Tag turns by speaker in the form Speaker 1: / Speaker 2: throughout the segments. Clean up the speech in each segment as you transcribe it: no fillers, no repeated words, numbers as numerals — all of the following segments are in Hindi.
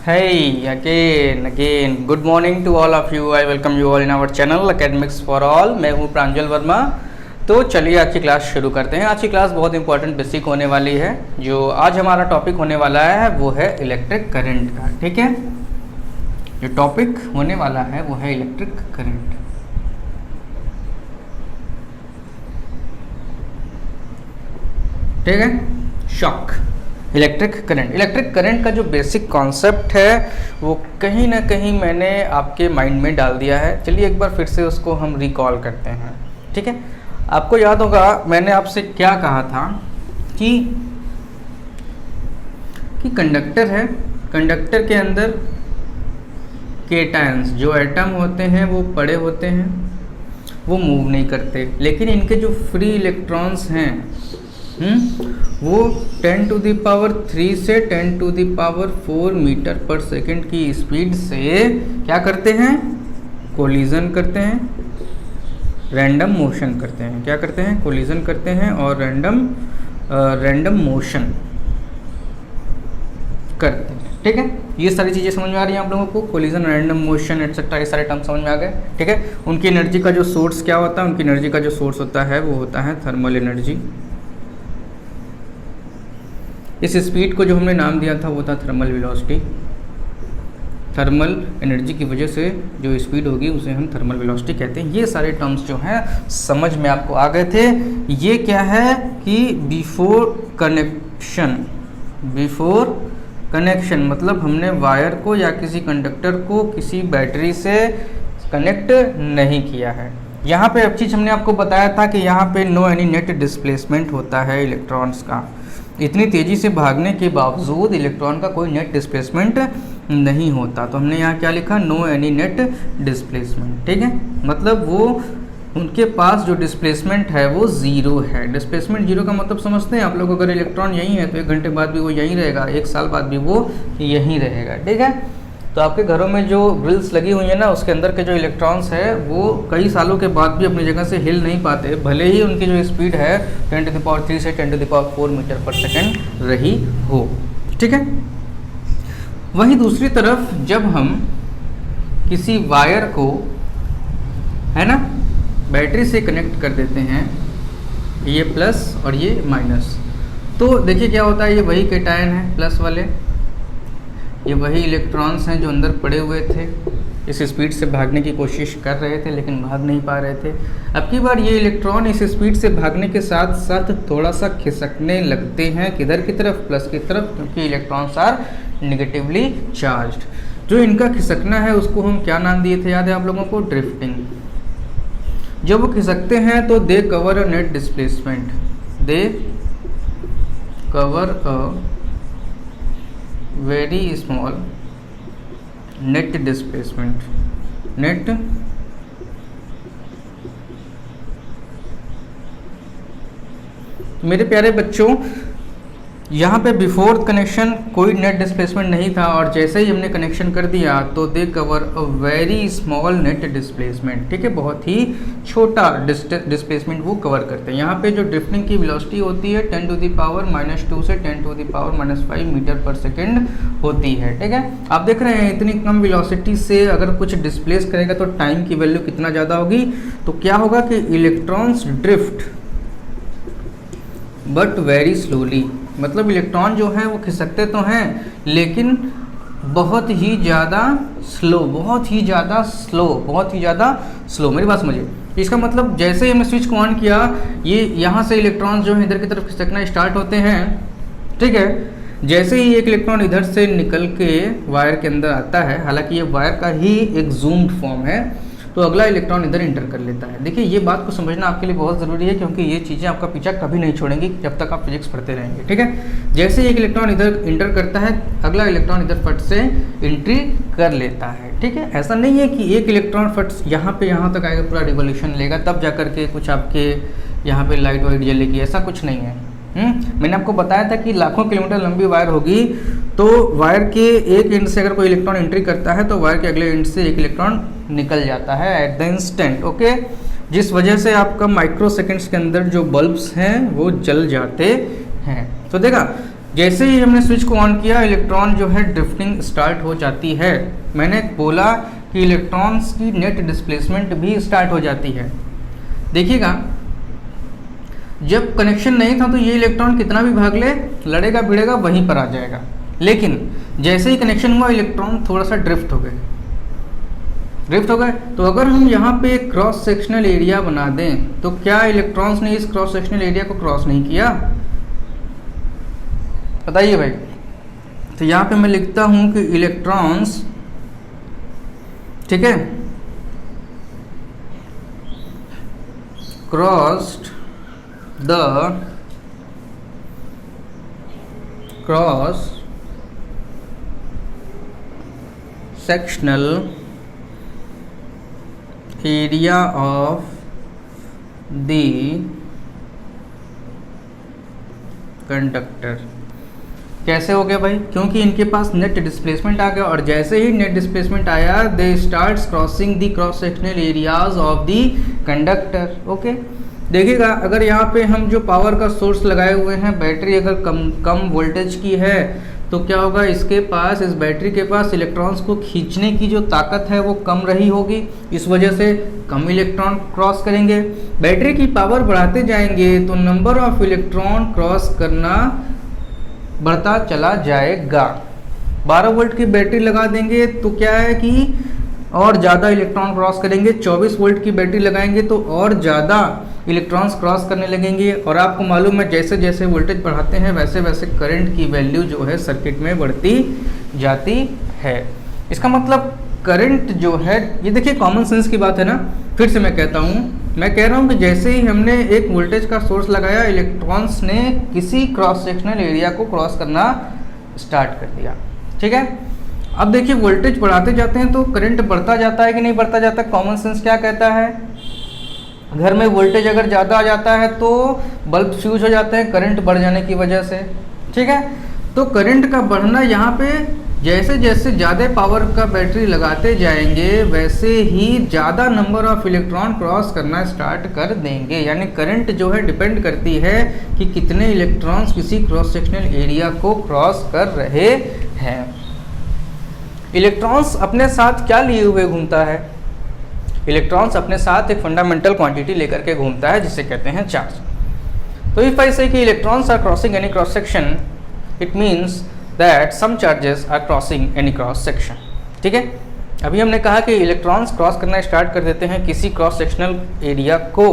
Speaker 1: Hey, again. Good morning to all of you. I welcome you all in our channel Academics for All. मैं हूँ प्रांजल वर्मा। तो चलिए आज की क्लास शुरू करते हैं। आज की क्लास बहुत इंपॉर्टेंट बेसिक होने वाली है। जो आज हमारा टॉपिक होने वाला है वो है इलेक्ट्रिक करंट का। ठीक है, जो टॉपिक होने वाला है वो है इलेक्ट्रिक करंट। ठीक है, शॉक, इलेक्ट्रिक करंट का जो बेसिक कॉन्सेप्ट है वो कहीं ना कहीं मैंने आपके माइंड में डाल दिया है। चलिए एक बार फिर से उसको हम रिकॉल करते हैं। ठीक है, आपको याद होगा मैंने आपसे क्या कहा था कि कंडक्टर है, कंडक्टर के अंदर केटायंस जो एटम होते हैं वो पड़े होते हैं, वो मूव नहीं करते, लेकिन इनके जो फ्री इलेक्ट्रॉन्स हैं वो 10 टू द पावर 3 से 10 टू द पावर 4 मीटर पर सेकंड की स्पीड से क्या करते हैं, कोलिजन करते हैं, रैंडम मोशन करते हैं। क्या करते हैं, कोलिजन करते हैं और रैंडम मोशन करते हैं। ठीक है, ये सारी चीज़ें समझ में आ रही हैं आप लोगों को, कोलिजन, रैंडम मोशन एटसेट्रा, ये सारे टर्म समझ में आ गए। ठीक है, उनकी एनर्जी का जो सोर्स क्या होता है, उनकी एनर्जी का जो सोर्स होता है वो होता है थर्मल एनर्जी। इस स्पीड को जो हमने नाम दिया था वो था थर्मल वेलोसिटी। थर्मल एनर्जी की वजह से जो स्पीड होगी उसे हम थर्मल वेलोसिटी कहते हैं। ये सारे टर्म्स जो हैं समझ में आपको आ गए थे। ये क्या है कि बिफोर कनेक्शन मतलब हमने वायर को या किसी कंडक्टर को किसी बैटरी से कनेक्ट नहीं किया है। यहाँ पे अब चीज़ हमने आपको बताया था कि यहाँ पे नो एनी नेट डिस्प्लेसमेंट होता है इलेक्ट्रॉन्स का। इतनी तेज़ी से भागने के बावजूद इलेक्ट्रॉन का कोई नेट डिस्प्लेसमेंट नहीं होता। तो हमने यहाँ क्या लिखा, नो एनी नेट डिस्प्लेसमेंट। ठीक है, मतलब वो उनके पास जो डिस्प्लेसमेंट है वो ज़ीरो है। डिस्प्लेसमेंट जीरो का मतलब समझते हैं आप लोग, अगर इलेक्ट्रॉन यहीं है तो 1 घंटे बाद भी वो यहीं रहेगा, 1 साल बाद भी वो यहीं रहेगा। ठीक है, तो आपके घरों में जो ग्रिल्स लगी हुई है ना, उसके अंदर के जो इलेक्ट्रॉन्स है वो कई सालों के बाद भी अपनी जगह से हिल नहीं पाते, भले ही उनकी जो स्पीड है 10 टू द पावर 3 से 10 टू द पावर 4 मीटर पर सेकेंड रही हो। ठीक है, वहीं दूसरी तरफ जब हम किसी वायर को, है ना, बैटरी से कनेक्ट कर देते हैं, ये प्लस और ये माइनस, तो देखिए क्या होता है, ये वही केटायन है प्लस वाले, ये वही इलेक्ट्रॉन्स हैं जो अंदर पड़े हुए थे, इस स्पीड से भागने की कोशिश कर रहे थे लेकिन भाग नहीं पा रहे थे। अब की बार ये इलेक्ट्रॉन इस स्पीड से भागने के साथ साथ थोड़ा सा खिसकने लगते हैं, किधर की तरफ, प्लस की तरफ, क्योंकि इलेक्ट्रॉन्स आर नेगेटिवली चार्ज्ड। जो इनका खिसकना है उसको हम क्या नाम दिए थे, याद है आप लोगों को, ड्रिफ्टिंग। जब वो खिसकते हैं तो they cover a net displacement, they cover a very small net displacement, net मेरे प्यारे बच्चों, यहाँ पे बिफोर कनेक्शन कोई नेट डिस्प्लेसमेंट नहीं था और जैसे ही हमने कनेक्शन कर दिया तो they cover a very small net displacement. ठीक है, बहुत ही छोटा डिस्प्लेसमेंट वो कवर करते हैं। यहाँ पे जो ड्रिफ्टिंग की वेलोसिटी होती है 10 टू द पावर -2 से 10 टू द पावर -5 मीटर पर सेकेंड होती है। ठीक है, आप देख रहे हैं इतनी कम वेलोसिटी से अगर कुछ डिस्प्लेस करेगा तो टाइम की वैल्यू कितना ज़्यादा होगी। तो क्या होगा कि electrons drift but very slowly, मतलब इलेक्ट्रॉन जो हैं वो खिसकते तो हैं लेकिन बहुत ही ज़्यादा स्लो, मेरी बात समझिए। इसका मतलब जैसे ही हमने स्विच को ऑन किया, ये यहाँ से इलेक्ट्रॉन जो है इधर की तरफ खिसकना स्टार्ट होते हैं। ठीक है, जैसे ही एक इलेक्ट्रॉन इधर से निकल के वायर के अंदर आता है, हालांकि ये वायर का ही एक जूम्ड फॉर्म है, तो अगला इलेक्ट्रॉन इधर इंटर कर लेता है। देखिए ये बात को समझना आपके लिए बहुत ज़रूरी है, क्योंकि ये चीज़ें आपका पीछा कभी नहीं छोड़ेंगी जब तक आप फिजिक्स पढ़ते रहेंगे। ठीक है, जैसे ही एक इलेक्ट्रॉन इधर इंटर करता है, अगला इलेक्ट्रॉन इधर फट से एंट्री कर लेता है। ठीक है, ऐसा नहीं है कि एक इलेक्ट्रॉन फट यहाँ तक आएगा, पूरा रिवॉल्यूशन लेगा तब जा करके कुछ आपके यहाँ पे लाइट वाइट जलेगी, ऐसा कुछ नहीं है। मैंने आपको बताया था कि लाखों किलोमीटर लंबी वायर होगी, तो वायर के एक एंड से अगर कोई इलेक्ट्रॉन एंट्री करता है तो वायर के अगले एंड से एक इलेक्ट्रॉन निकल जाता है एट द इंस्टेंट। ओके, जिस वजह से आपका माइक्रो सेकेंड्स के अंदर जो बल्ब्स हैं वो जल जाते हैं। तो देखा जैसे ही हमने स्विच को ऑन किया इलेक्ट्रॉन जो है ड्रिफ्टिंग स्टार्ट हो जाती है। मैंने बोला कि इलेक्ट्रॉन्स की नेट डिस्प्लेसमेंट भी स्टार्ट हो जाती है। देखिएगा जब कनेक्शन नहीं था तो ये इलेक्ट्रॉन कितना भी भाग ले, लड़ेगा भिड़ेगा वहीं पर आ जाएगा, लेकिन जैसे ही कनेक्शन हुआ इलेक्ट्रॉन थोड़ा सा ड्रिफ्ट हो गए। तो अगर हम यहाँ पे क्रॉस सेक्शनल एरिया बना दें तो क्या इलेक्ट्रॉन्स ने इस क्रॉस सेक्शनल एरिया को क्रॉस नहीं किया? बताइए भाई। तो यहाँ पे मैं लिखता हूँ कि इलेक्ट्रॉन्स, ठीक है, crossed the cross sectional area of the conductor. कैसे हो गया भाई? क्योंकि इनके पास नेट डिस्प्लेसमेंट आ गया, और जैसे ही नेट डिस्प्लेसमेंट आया they starts crossing the cross sectional areas of the conductor. Okay, देखिएगा अगर यहाँ पे हम जो पावर का सोर्स लगाए हुए हैं, बैटरी अगर कम वोल्टेज की है तो क्या होगा, इसके पास, इस बैटरी के पास इलेक्ट्रॉन्स को खींचने की जो ताकत है वो कम रही होगी, इस वजह से कम इलेक्ट्रॉन क्रॉस करेंगे। बैटरी की पावर बढ़ाते जाएंगे तो नंबर ऑफ इलेक्ट्रॉन क्रॉस करना बढ़ता चला जाएगा। 12 वोल्ट की बैटरी लगा देंगे तो क्या है कि और ज़्यादा इलेक्ट्रॉन क्रॉस करेंगे। 24 वोल्ट की बैटरी लगाएंगे तो और ज़्यादा इलेक्ट्रॉन्स क्रॉस करने लगेंगे। और आपको मालूम है जैसे जैसे वोल्टेज बढ़ाते हैं वैसे वैसे करंट की वैल्यू जो है सर्किट में बढ़ती जाती है। इसका मतलब करंट जो है, ये देखिए कॉमन सेंस की बात है ना। फिर से मैं कहता हूँ, मैं कह रहा हूँ कि जैसे ही हमने एक वोल्टेज का सोर्स लगाया इलेक्ट्रॉन्स ने किसी क्रॉस सेक्शनल एरिया को क्रॉस करना स्टार्ट कर दिया। ठीक है, अब देखिए वोल्टेज बढ़ाते जाते हैं तो करंट बढ़ता जाता है कि नहीं बढ़ता जाता? कॉमन सेंस क्या कहता है? घर में वोल्टेज अगर ज़्यादा आ जाता है तो बल्ब फ्यूज हो जाते हैं करंट बढ़ जाने की वजह से। ठीक है, तो करंट का बढ़ना यहाँ पे जैसे जैसे ज़्यादा पावर का बैटरी लगाते जाएंगे वैसे ही ज़्यादा नंबर ऑफ इलेक्ट्रॉन क्रॉस करना स्टार्ट कर देंगे। यानी करंट जो है डिपेंड करती है कि कितने इलेक्ट्रॉन्स किसी क्रॉस सेक्शनल एरिया को क्रॉस कर रहे हैं। इलेक्ट्रॉन्स अपने साथ क्या लिए हुए घूमता है? इलेक्ट्रॉन्स अपने साथ एक फंडामेंटल क्वांटिटी लेकर के घूमता है जिसे कहते हैं चार्ज। तो इफ आई से कि electrons are crossing any cross section, it means that some charges are crossing any cross section. ठीक है, अभी हमने कहा कि इलेक्ट्रॉन्स क्रॉस करना स्टार्ट कर देते हैं किसी क्रॉस सेक्शनल एरिया को,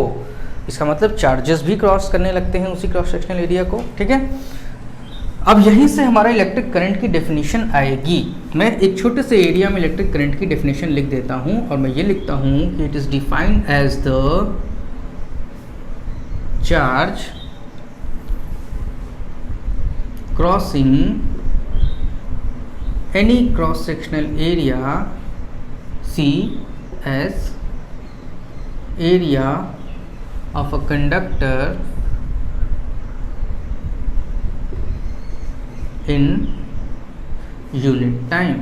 Speaker 1: इसका मतलब चार्जेस भी क्रॉस करने लगते हैं उसी क्रॉस सेक्शनल एरिया को। ठीक है, अब यहीं से हमारा इलेक्ट्रिक करंट की डेफिनेशन आएगी। मैं एक छोटे से एरिया में इलेक्ट्रिक करंट की डेफिनेशन लिख देता हूं और मैं ये लिखता हूं कि it is defined as the charge crossing any cross sectional area C as area of a conductor in unit time।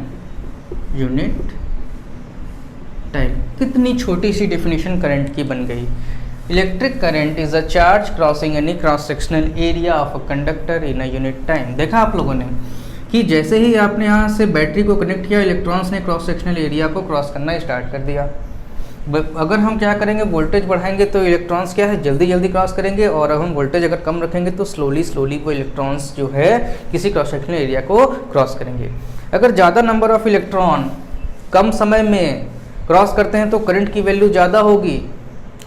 Speaker 1: कितनी छोटी सी डेफिनेशन करंट की बन गई। Electric current is a charge crossing any cross sectional area of a conductor in a unit time. देखा आप लोगों ने कि जैसे ही आपने यहाँ से बैटरी को कनेक्ट किया इलेक्ट्रॉन्स ने क्रॉस सेक्शनल एरिया को क्रॉस करना स्टार्ट कर दिया। अगर हम क्या करेंगे, वोल्टेज बढ़ाएंगे तो इलेक्ट्रॉन्स क्या है जल्दी जल्दी क्रॉस करेंगे, और हम वोल्टेज अगर कम रखेंगे तो स्लोली वो इलेक्ट्रॉन्स जो है किसी क्रॉस सेक्शनल एरिया को क्रॉस करेंगे। अगर ज़्यादा नंबर ऑफ इलेक्ट्रॉन कम समय में क्रॉस करते हैं तो करंट की वैल्यू ज़्यादा होगी,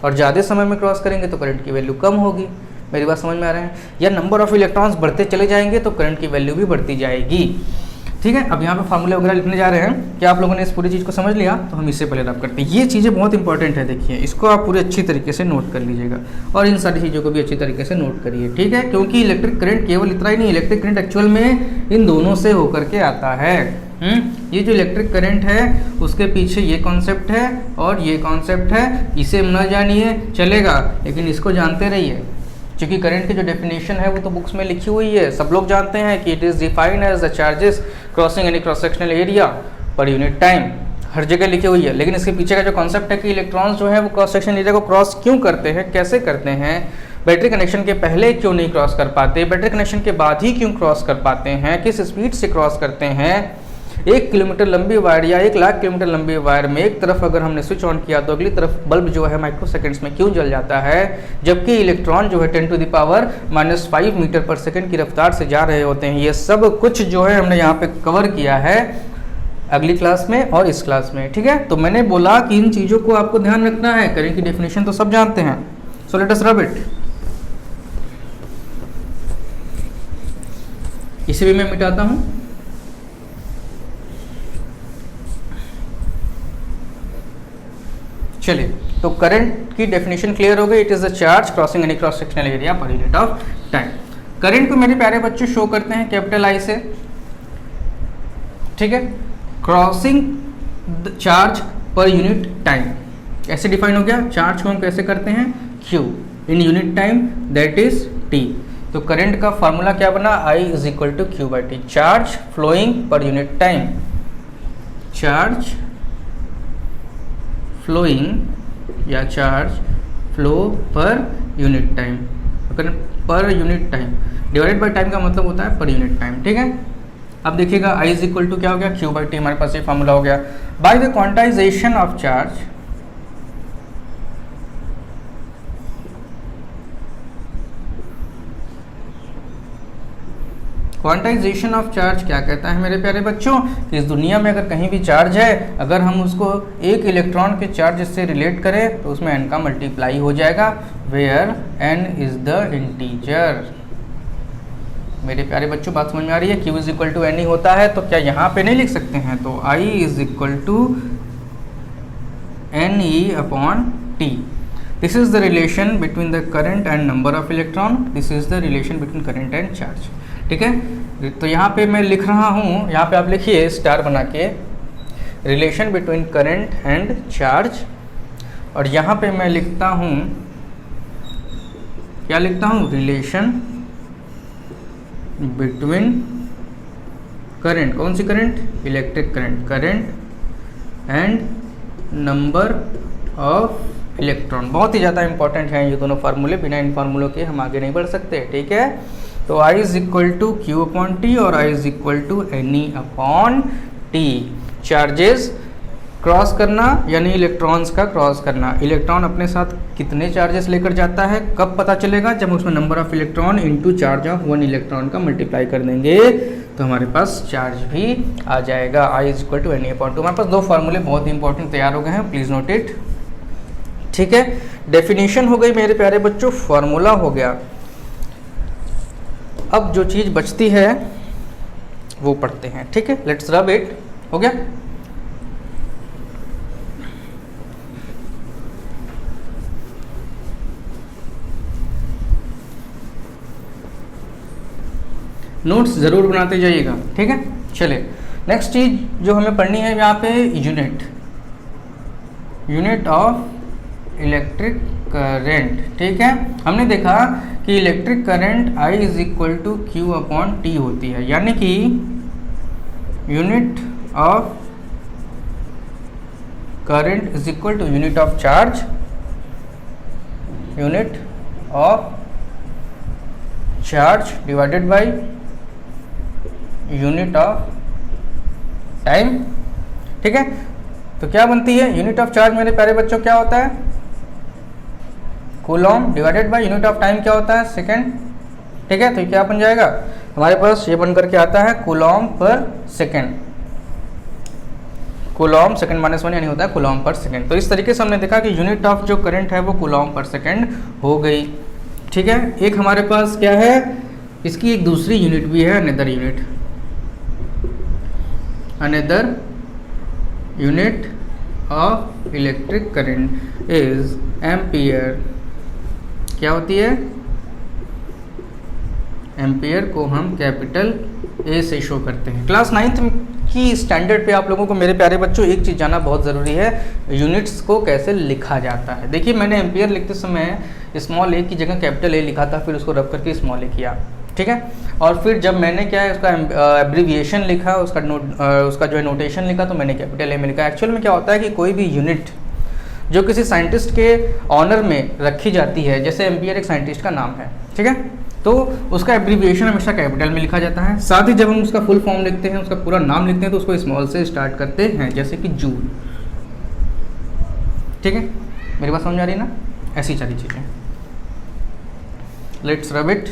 Speaker 1: और ज़्यादा समय में क्रॉस करेंगे तो करंट की वैल्यू कम होगी। मेरी बात समझ में आ रहा है? या नंबर ऑफ इलेक्ट्रॉन्स बढ़ते चले जाएंगे तो करंट की वैल्यू भी बढ़ती जाएगी। ठीक है, अब यहाँ पे फार्मूले वगैरह लिखने जा रहे हैं। क्या आप लोगों ने इस पूरी चीज़ को समझ लिया? तो हम इससे पहले रब करते हैं। ये चीज़ें बहुत इंपॉर्टेंट है, देखिए इसको आप पूरे अच्छी तरीके से नोट कर लीजिएगा और इन सारी चीज़ों को भी अच्छी तरीके से नोट करिए। ठीक है, क्योंकि इलेक्ट्रिक करंट केवल इतना ही नहीं, इलेक्ट्रिक करंट एक्चुअल में इन दोनों से होकर के आता है। ये जो इलेक्ट्रिक करंट है उसके पीछे ये कॉन्सेप्ट है और ये कॉन्सेप्ट है। इसे न जानिए चलेगा, लेकिन इसको जानते रहिए, क्योंकि करंट की जो डेफिनेशन है वो तो बुक्स में लिखी हुई है, सब लोग जानते हैं कि it is defined as the charges crossing any cross sectional area per unit time, हर जगह लिखी हुई है। लेकिन इसके पीछे का जो कॉन्सेप्ट है कि इलेक्ट्रॉन्स जो है वो क्रॉस सेक्शनल एरिया को क्रॉस क्यों करते हैं, कैसे करते हैं, बैटरी कनेक्शन के पहले क्यों नहीं क्रॉस कर पाते, बैटरी कनेक्शन के बाद ही क्यों क्रॉस कर पाते हैं, किस स्पीड से क्रॉस करते हैं। 1 किलोमीटर लंबी वायर या 1 लाख किलोमीटर लंबी वायर में एक तरफ अगर हमने स्विच ऑन किया तो अगली तरफ बल्ब जो है माइक्रोसेकंड्स में क्यों जल जाता है, जबकि इलेक्ट्रॉन जो है 10⁻⁻5 मीटर पर सेकंड की रफ्तार से जा रहे होते हैं। ये सब कुछ जो है हमने यहाँ पे कवर किया है अगली क्लास में और इस क्लास में, ठीक है। तो मैंने बोला कि इन चीज़ों को आपको ध्यान रखना है। करंट की डेफिनेशन तो सब जानते हैं, so let us rub it. इसे भी मैं मिटाता हूं। चलिए, तो करंट की डेफिनेशन क्लियर हो गई। It is the charge crossing any cross sectional area per unit of time. Current को मेरे प्यारे बच्चों शो करते हैं कैपिटल आई से, ठीक है। Crossing charge per unit time ऐसे डिफाइन हो गया। चार्ज को हम कैसे करते हैं, Q in unit time that is T। तो करंट का फॉर्मूला क्या बना, I is equal to q by t. Charge flowing per unit time, charge flowing या charge flow per unit time, per unit time divided by time का मतलब होता है पर यूनिट टाइम, ठीक है। अब देखिएगा I इज इक्वल टू क्या हो गया, क्यू बाई टी। हमारे पास ये फॉर्मूला हो गया। By the quantization of charge, quantization of charge क्या कहता है मेरे प्यारे बच्चों, कि इस दुनिया में अगर कहीं भी चार्ज है, अगर हम उसको एक इलेक्ट्रॉन के चार्ज से रिलेट करें तो उसमें n का मल्टीप्लाई हो जाएगा, where n is the integer. मेरे प्यारे बच्चों बात समझ में आ रही है। Q is equal to n ही होता है, तो क्या यहाँ पे नहीं लिख सकते हैं, तो I is equal to n e upon t. This is the relation between the current and number of electron, this is the relation between current and charge, ठीक है। तो यहाँ पे मैं लिख रहा हूँ, यहाँ पे आप लिखिए स्टार बना के, relation between current and charge. और यहाँ पे मैं लिखता हूँ, क्या लिखता हूँ, रिलेशन बिटवीन करंट, कौन सी current, electric current, current and number of electron. बहुत ही ज़्यादा इंपॉर्टेंट है ये दोनों फार्मूले, बिना इन फार्मूलों के हम आगे नहीं बढ़ सकते, ठीक है। तो I is equal to q upon t और I is equal to n e upon t. Charges cross करना यानी इलेक्ट्रॉन्स का क्रॉस करना। इलेक्ट्रॉन अपने साथ कितने चार्जेस लेकर जाता है कब पता चलेगा, जब उसमें number of electron into charge of one electron का मल्टीप्लाई कर देंगे तो हमारे पास चार्ज भी आ जाएगा। I is equal to n e upon two. हमारे पास दो फार्मूले बहुत ही इंपॉर्टेंट तैयार हो गए हैं, प्लीज नोट इट, ठीक है। डेफिनेशन हो गई मेरे प्यारे बच्चों, फार्मूला हो गया। अब जो चीज़ बचती है वो पढ़ते हैं, ठीक है। Let's rub it. हो गया, नोट्स ज़रूर बनाते जाइएगा, ठीक है। चलिए नेक्स्ट चीज़ जो हमें पढ़नी है यहाँ पे, unit, unit of electric current, ठीक है। हमने देखा कि electric current I is equal to q upon t होती है, यानी कि unit of current is equal to unit of charge, unit of charge divided by unit of time, ठीक है। तो क्या बनती है यूनिट ऑफ चार्ज मेरे प्यारे बच्चों, क्या होता है, Coulomb divided by unit of time क्या होता है, सेकेंड, ठीक है। तो क्या बन जाएगा हमारे पास, ये बन करके आता है Coulomb per second. Coulomb second minus one यानी होता है कूलॉम पर सेकेंड। तो इस तरीके से हमने देखा कि यूनिट ऑफ जो करंट है वो कूलॉम पर सेकेंड हो गई, ठीक है। एक हमारे पास क्या है, इसकी एक दूसरी यूनिट भी है, another unit, another unit of electric current is ampere. क्या होती है, एम्पियर को हम कैपिटल ए से शो करते हैं। क्लास 9th की स्टैंडर्ड पे आप लोगों को मेरे प्यारे बच्चों एक चीज़ जानना बहुत ज़रूरी है, यूनिट्स को कैसे लिखा जाता है। देखिए मैंने एम्पियर लिखते समय स्मॉल ए की जगह कैपिटल ए लिखा था, फिर उसको रब करके स्मॉल ए किया, ठीक है। और फिर जब मैंने क्या है उसका एब्रीविएशन लिखा, उसका जो है नोटेशन लिखा, तो मैंने कैपिटल ए में लिखा। एक्चुअल में क्या होता है कि कोई भी यूनिट जो किसी साइंटिस्ट के ऑनर में रखी जाती है, जैसे एम्पियर एक साइंटिस्ट का नाम है, ठीक है, तो उसका एब्रीविएशन हमेशा कैपिटल में लिखा जाता है। साथ ही जब हम उसका फुल फॉर्म लिखते हैं, उसका पूरा नाम लिखते हैं, तो उसको स्मॉल से स्टार्ट करते हैं, जैसे कि जूल। ठीक है, मेरी बात समझ आ रही है ना? ऐसी सारी चीज़ें। Let's rub it.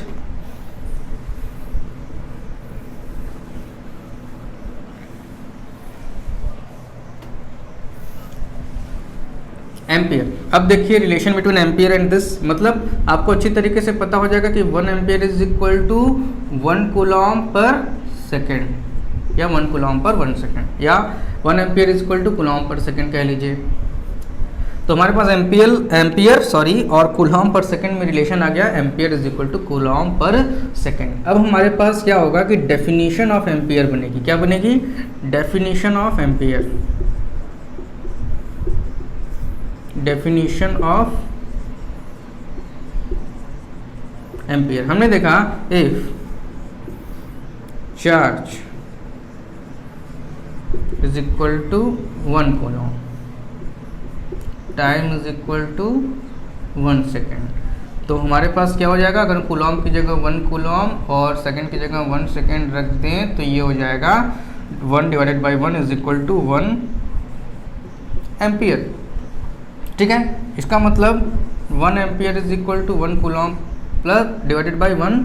Speaker 1: एम्पियर, अब देखिए relation between ampere and this, मतलब आपको अच्छी तरीके से पता हो जाएगा कि 1 ampere is equal to 1 coulomb per second, या 1 कूलॉम पर 1 सेकेंड, या 1 ampere is equal to coulomb per second कह लीजिए। तो हमारे पास एम्पियर और कूलॉम पर सेकेंड में रिलेशन आ गया, ampere is equal to coulomb per second. अब हमारे पास क्या होगा कि डेफिनेशन ऑफ एम्पियर बनेगी। क्या बनेगी? Definition of ampere. Definition of ampere हमने देखा, if charge is equal to 1 coulomb, time is equal to 1 second, तो हमारे पास क्या हो जाएगा, अगर कूलॉम की जगह 1 कूलॉम और सेकेंड की जगह 1 सेकेंड रख दें तो ये हो जाएगा 1 divided by 1 is equal to 1 ampere. ठीक है, इसका मतलब 1 ampere is equal to 1 coulomb plus divided by 1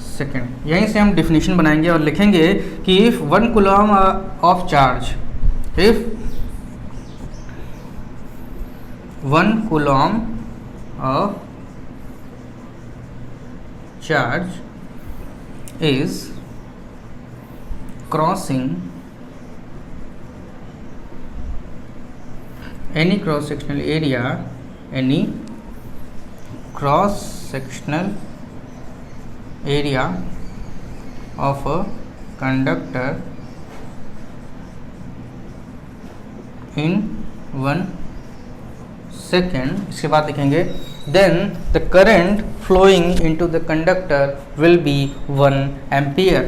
Speaker 1: second. यहीं से हम डिफिनीशन बनाएंगे और लिखेंगे कि if 1 coulomb of charge, if 1 coulomb of charge is crossing any cross sectional area, any cross sectional area of a conductor in 1 second, इसके बाद लिखेंगे then the current flowing into the conductor will be 1 ampere।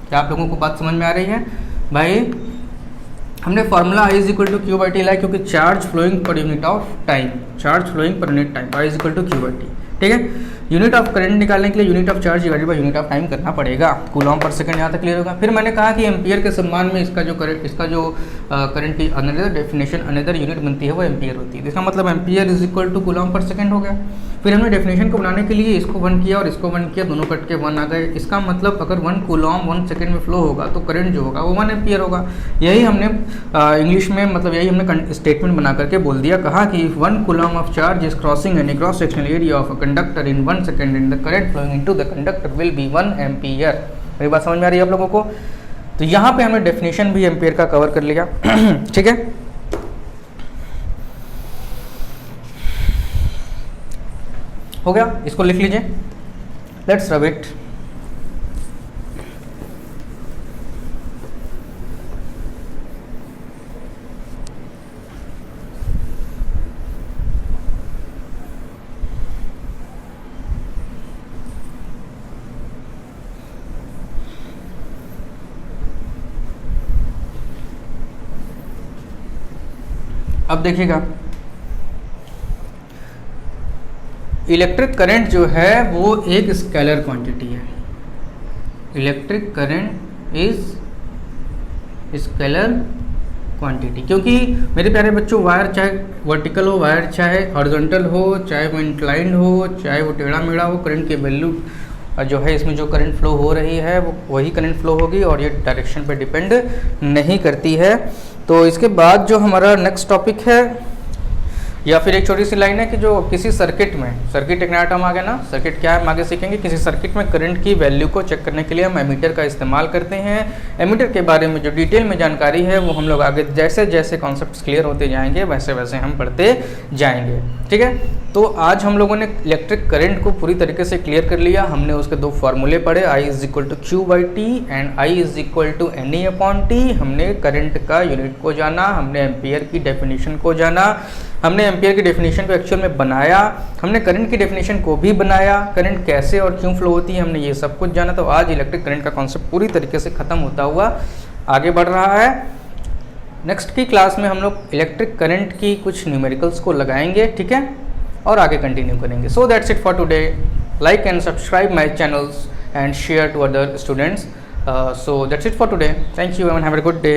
Speaker 1: क्या आप लोगों को बात समझ में आ रही है भाई? हमने formula I is equal to q by t लाया, क्योंकि charge flowing per unit of time, charge flowing per unit time, I is equal to q by t. ठीक है, यूनिट ऑफ करंट निकालने के लिए unit of charge divided by unit of time करना पड़ेगा। कूलॉम पर सेकंड यहाँ तक क्लियर होगा। फिर मैंने कहा कि एम्पियर के सम्मान में इसका जो करंट की अनदर डेफिनेशन, अनदर यूनिट बनती है वो एम्पियर होती है। इसका मतलब ampere is equal to coulomb per second हो गया। फिर हमने डेफिनेशन को बनाने के लिए इसको 1 किया और इसको 1 किया, दोनों कट के 1 आ गए। इसका मतलब अगर 1 कूलॉम 1 सेकंड में फ्लो होगा तो करंट जो होगा वो 1 एम्पियर होगा। यही हमने इंग्लिश में, मतलब यही हमने स्टेटमेंट बना करके बोल दिया, कहा कि 1 coulomb of charge is crossing any cross sectional area of a conductor in 1 second and the current flowing into the conductor will be 1 ampere. मेरी बात समझ में आ रही है आप लोगों को? तो यहाँ पे हमने डेफिनेशन भी एम्पियर का कवर कर लिया। ठीक है, हो गया, इसको लिख लीजिए। Let's rub it. अब देखिएगा, इलेक्ट्रिक करंट जो है वो एक स्केलर क्वांटिटी है। Electric current is scalar quantity, क्योंकि मेरे प्यारे बच्चों, वायर चाहे वर्टिकल हो, वायर चाहे हॉरिजॉन्टल हो, चाहे वो इंक्लाइंड हो, चाहे वो टेढ़ा मेढ़ा हो, करंट की वैल्यू जो है इसमें जो करंट फ्लो हो रही है वो वही करंट फ्लो होगी और ये डायरेक्शन पे डिपेंड नहीं करती है। तो इसके बाद जो हमारा नेक्स्ट टॉपिक है, या फिर एक छोटी सी लाइन है कि जो किसी सर्किट में, सर्किट एक नया टर्म आ गया ना, सर्किट क्या है हम आगे सीखेंगे। किसी सर्किट में करंट की वैल्यू को चेक करने के लिए हम एमीटर का इस्तेमाल करते हैं। एमीटर के बारे में जो डिटेल में जानकारी है वो हम लोग आगे जैसे जैसे कॉन्सेप्ट्स क्लियर होते जाएंगे वैसे वैसे हम पढ़ते जाएंगे। ठीक है, तो आज हम लोगों ने इलेक्ट्रिक करंट को पूरी तरीके से क्लियर कर लिया। हमने उसके 2 फार्मूले पढ़े, I is equal to q by t and I is equal to n e upon t. हमने करंट का यूनिट को जाना, हमने एम्पियर की डेफिनेशन को जाना, हमने एम्पियर की डेफिनेशन को एक्चुअल में बनाया, हमने करंट की डेफिनेशन को भी बनाया, करंट कैसे और क्यों फ्लो होती है हमने ये सब कुछ जाना। तो आज इलेक्ट्रिक करंट का कॉन्सेप्ट पूरी तरीके से खत्म होता हुआ आगे बढ़ रहा है। नेक्स्ट की क्लास में हम लोग इलेक्ट्रिक करंट की कुछ न्यूमेरिकल्स को लगाएंगे, ठीक है, और आगे कंटिन्यू करेंगे. So that's it for today. Like and subscribe my channels and share to other students. So that's it for today. Thank you and have a good day.